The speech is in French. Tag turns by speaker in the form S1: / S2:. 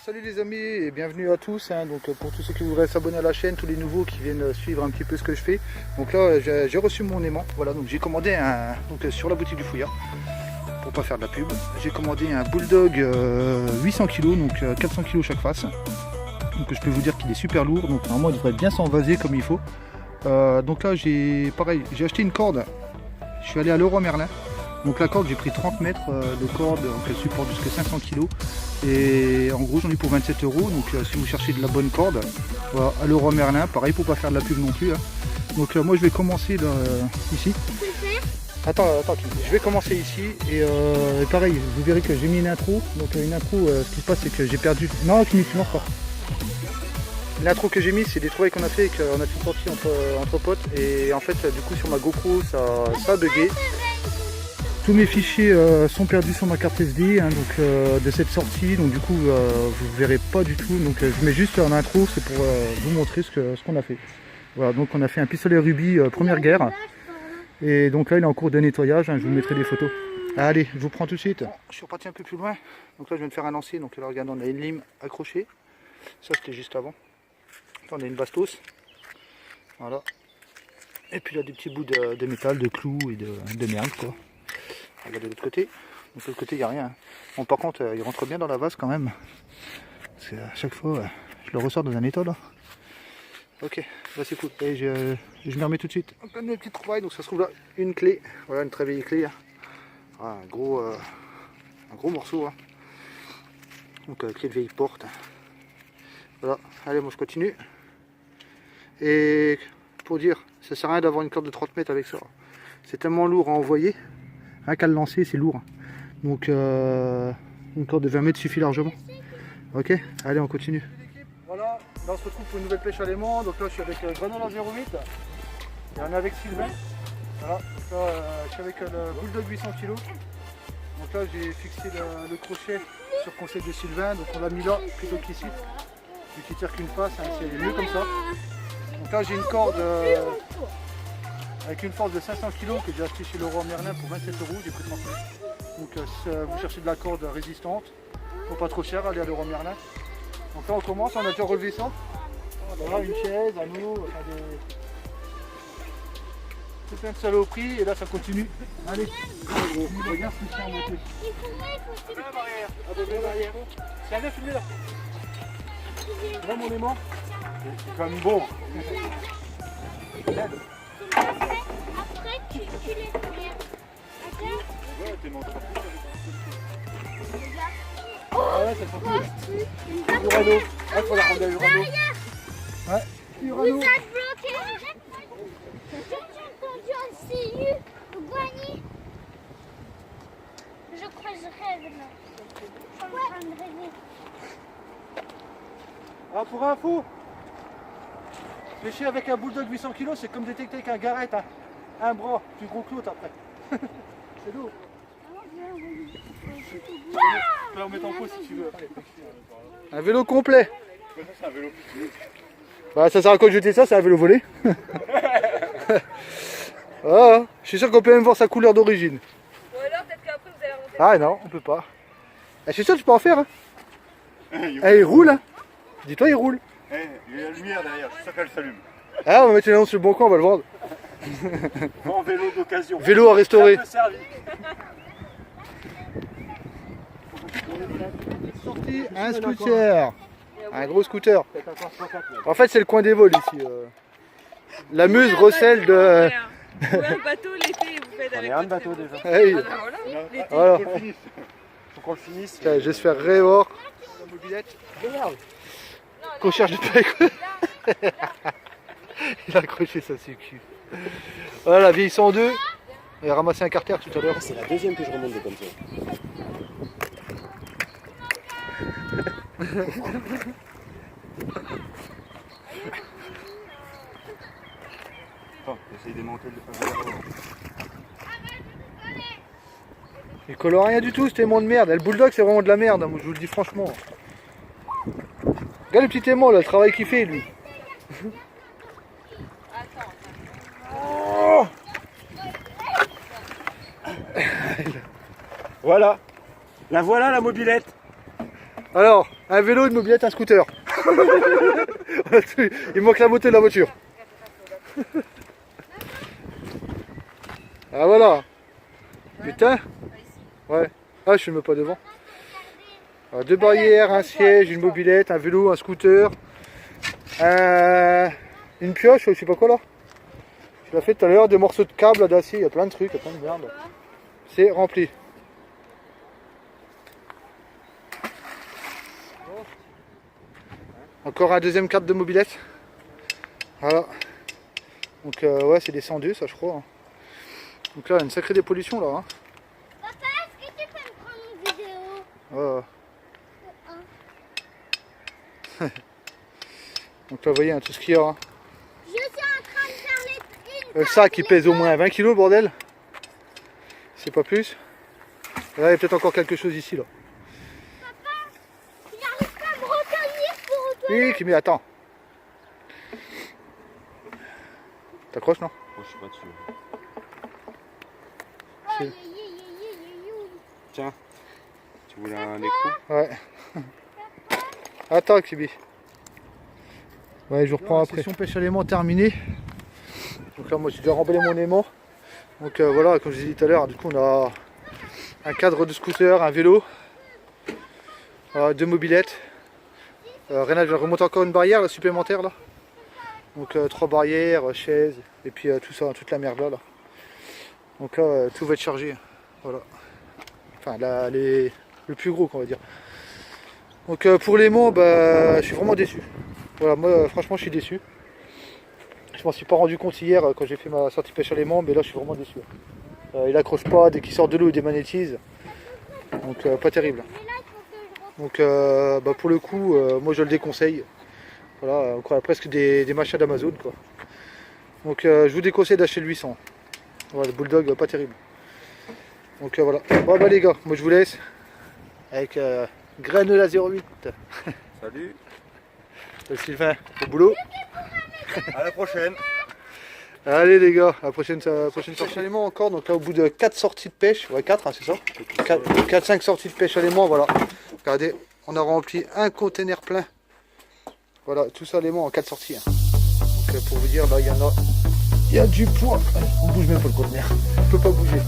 S1: Salut les amis et bienvenue à tous, donc pour tous ceux qui voudraient s'abonner à la chaîne, tous les nouveaux qui viennent suivre un petit peu ce que je fais. Donc là j'ai reçu mon aimant, voilà, donc j'ai commandé un, sur la boutique du Fouillard, pour pas faire de la pub, j'ai commandé un Bulldog 800 kg, donc 400 kg chaque face. Donc je peux vous dire qu'il est super lourd, donc normalement il devrait bien s'envaser comme il faut. Donc là j'ai acheté une corde, je suis allé à Leroy Merlin. Donc la corde, j'ai pris 30 mètres de corde, donc elle supporte jusqu'à 500 kg. Et en gros j'en ai pour 27 €. Donc si vous cherchez de la bonne corde, voilà, à Leroy Merlin, pareil pour pas faire de la pub non plus. Hein. Donc moi je vais commencer là, ici. Attends, je vais commencer ici. Et pareil, vous verrez que j'ai mis une intro. Donc une intro, ce qui se passe c'est que j'ai perdu... Non, tu ne pas. L'intro que j'ai mis, c'est des trouvailles qu'on a fait et qu'on a fait une sortie entre potes. Et en fait, du coup sur ma GoPro, ça a bugué. Tous mes fichiers sont perdus sur ma carte SD hein, donc, de cette sortie, donc du coup vous ne verrez pas du tout, donc je mets juste en intro, c'est pour vous montrer ce qu'on a fait. Voilà, donc on a fait un pistolet rubis première guerre, et donc là il est en cours de nettoyage, hein, je vous mettrai des photos. Allez, je vous prends tout de suite. Je suis reparti un peu plus loin, donc là je viens de faire un lancer, donc là regardez on a une lime accrochée, ça c'était juste avant. Là, on a une bastos, voilà, et puis là des petits bouts de métal, de clous et de merde quoi. Regardez de l'autre côté, donc de l'autre côté il n'y a rien. Bon par contre il rentre bien dans la vase quand même. Parce que à chaque fois je le ressors dans un état là. Ok, là c'est cool. Et je m'y remets tout de suite. Donc une petite trouvaille, donc ça se trouve là, une clé. Voilà une très vieille clé. Hein. Voilà, un gros morceau. Hein. Donc clé de vieille porte. Voilà, allez moi je continue. Et pour dire, ça sert à rien d'avoir une corde de 30 mètres avec ça. C'est tellement lourd à envoyer. Rien qu'à le lancer, c'est lourd. Donc une corde de 20 mètres suffit largement. Ok, allez on continue. Voilà, là on se retrouve pour une nouvelle pêche à l'aimant. Donc là je suis avec Granola 08 et on est avec Sylvain. Voilà, donc là je suis avec le Bulldog 800 kg. Donc là j'ai fixé le crochet sur conseil de Sylvain. Donc on l'a mis là plutôt qu'ici. Vu qu'il tire qu'une face, hein, c'est mieux comme ça. Donc là j'ai une corde avec une force de 500 kg que j'ai acheté chez Leroy Merlin pour 27 €, j'ai pris 30 mètres. Donc vous cherchez de la corde résistante, pour pas trop cher, allez à Leroy Merlin. Donc là on commence, on a déjà relevé ça. Voilà, une chaise, un eau, enfin tout plein de saloperies et là ça continue. Allez, regarde ce qu'il fait en montée. C'est un œuf filmé là. Là mon aimant, c'est quand même bon. Après, tu les fais. Ouais, t'es montré. Ah ouais, ça fait plus. Urano. Ah, il faut la prendre à Urano. Ouais, Urano.
S2: Je crois que je rêve là. Je suis en train de rêver.
S1: Ah, pour info, pêcher avec un Bulldog 800 kg, c'est comme détecter avec un garrette, hein. Un bras, plus gros que l'autre après. C'est lourd. Tu peux en mettre en pause si tu veux. Un vélo complet. C'est un vélo. Bah ça sert à quoi de jeter ça, c'est un vélo volé. Ah, je suis sûr qu'on peut même voir sa couleur d'origine.
S3: Ou alors peut-être qu'après vous allez remonter.
S1: Ah non, on peut pas. Je suis sûr que tu peux en faire. Hein. Il roule. Hein. Dis-toi, il roule.
S4: Il y a la lumière derrière, je suis sûr qu'elle s'allume.
S1: Ah, on va mettre une annonce sur le bon coin, on va le vendre.
S4: Bon vélo d'occasion.
S1: Vélo à restaurer. Sorti un scooter. Un gros scooter. En fait, c'est le coin des vols ici. La Meuse recèle de.
S3: Ou un bateau l'été, vous faites avec.
S4: On est un bateau déjà.
S1: Hey.
S3: Ah bah voilà, l'été.
S1: Voilà.
S4: Faut qu'on le finisse.
S1: J'espère révoir. La mobilette. Qu'on cherche de pas. Il a accroché ça sur le cul. Voilà la vieille 102. Il a ramassé un carter tout à l'heure.
S4: C'est la deuxième que je remonte de comme ça. Attends, j'essaye de monter le pas.
S1: Il colle rien du tout, cet aimant de merde. Le Bulldog c'est vraiment de la merde, moi je vous le dis franchement. Regarde le petit aimant là, le travail qu'il fait lui. Oh
S4: Voilà. La voilà la mobilette.
S1: Alors, un vélo, une mobilette, un scooter. Il manque la moto de la voiture. Ah voilà. Putain. Ouais. Ah, je filme pas devant. Alors, 2 barrières, un siège, une mobilette, un vélo, un scooter, une pioche, je sais pas quoi là. Je l'ai fait tout à l'heure, des morceaux de câble d'acier, il y a plein de trucs, il y a plein de merde. C'est rempli. Encore un deuxième cadre de mobilette. Voilà. Donc ouais, c'est des 102 ça je crois. Donc là, une sacrée dépollution là. Hein.
S2: Papa, est-ce que tu peux me prendre une vidéo?
S1: Ouais. Donc là, vous voyez hein, tout ce qu'il y a. Hein.
S2: Je suis en train de faire les
S1: Le sac qui pèse au moins 20 kg, bordel. C'est pas plus. Là, il y a peut-être encore quelque chose ici là.
S2: Tu n'arrives pas à me retenir pour toi?
S1: Oui, mais attends. T'accroches, non?
S4: Moi, je suis pas dessus.
S2: Oh,
S4: Tiens, tu voulais un écrou?
S1: Ouais. Attends, Kibi. Ouais, je vous reprends après. Session pêche à l'aimant terminée. Donc là, moi, j'ai déjà remballé mon aimant. Donc voilà, comme je vous ai dit tout à l'heure, du coup, on a un cadre de scooter, un vélo, 2 mobilettes. Rénal vient de remonter encore une barrière là, supplémentaire là. Donc 3 barrières, chaises, et puis tout ça, toute la merde là. Donc là, tout va être chargé. Voilà. Enfin, là, le plus gros, qu'on va dire. Donc pour l'aimant, bah, je suis vraiment déçu. Voilà, moi, franchement, je suis déçu. Je m'en suis pas rendu compte hier quand j'ai fait ma sortie pêche à l'aimant, mais là, je suis vraiment déçu. Il accroche pas, dès qu'il sort de l'eau, il démagnétise. Donc pas terrible. Donc bah, pour le coup, moi je le déconseille. Voilà, on croit presque des machins d'Amazon quoi. Donc je vous déconseille d'acheter le 800. Voilà, le Bulldog pas terrible. Donc voilà. Bon bah les gars, moi je vous laisse avec Grainola 08.
S4: Salut,
S1: Sylvain, au boulot.
S4: à la prochaine.
S1: Allez les gars, à la prochaine sortie à l'aimant encore. Donc là au bout de 4 sorties de pêche, ouais 4 hein, c'est ça, 4-5 sorties de pêche à l'aimant, voilà. Regardez, on a rempli un container plein. Voilà, tout ça à l'aimant en 4 sorties. Hein. Donc pour vous dire, là il y a du poids. On bouge même pas le conteneur, on peut pas bouger.